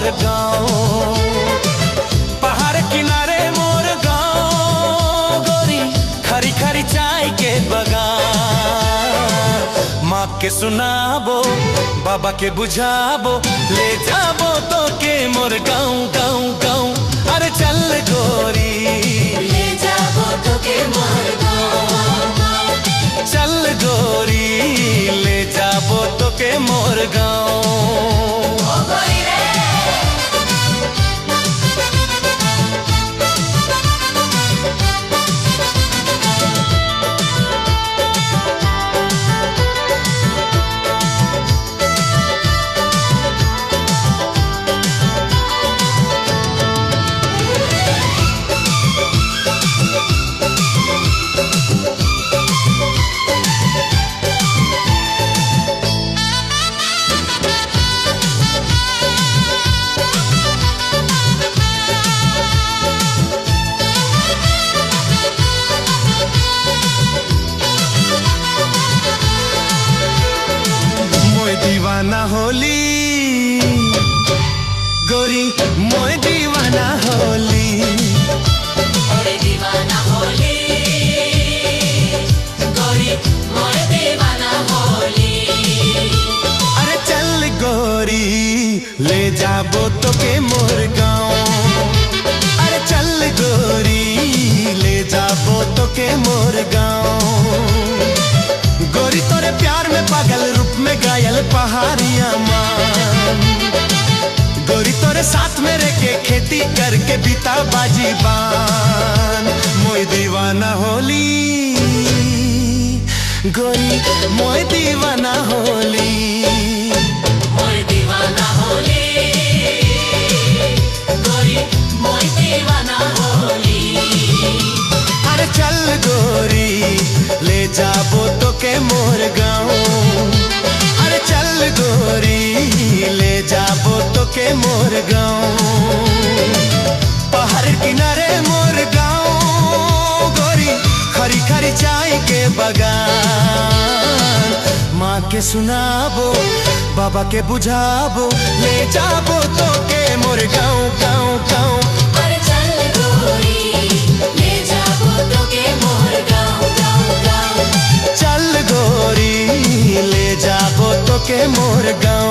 मोर गाँव। पहाड़ किनारे मोर गाँव गोरी, खरी खरी चाय के बगान। माँ के सुनाबो, बाबा के बुझाबो, ले जाबो तो के मोर गाँव गाँव गाँव। अरे चल गोरी ले जाबो तो के मोर गाँव। चल गोरी ले जाबो तो के मोर गाँव। दीवाना होली गोरी, मोय दीवाना होली। अरे दीवाना होली गोरी, मोर दीवाना होली। अरे चल गोरी ले जाबो तो के मोर गाँव। अरे चल गोरी ले जाबो तो के मोर गाँव। गोरी तोरे प्यार में पागल, रूप में घायल पहाड़िया मान। गोरी तोरे साथ में रह के खेती करके बीता बाजी बान। मोय दीवाना होली गोरी, मोय दीवाना होली। मोर दीवाना होली गोरी, मोर दीवाना होली। अरे चल गोरी ले जाबो तो के मोर गाँव। अरे चल गोरी ले जाबो तो के मोर गाँव। पहाड़ किनारे मोर गाँव गोरी, खरी खरी चाय के बगान। माँ के सुनाबो, बाबा के बुझाबो, ले जाबो तो के मोर गाँव गाँव गाँव। अरे चल गोरी ले जाबो तो के मोर गाँव गाँव गाँव। चल गोरी ले जाबो तो के मोर गाँव।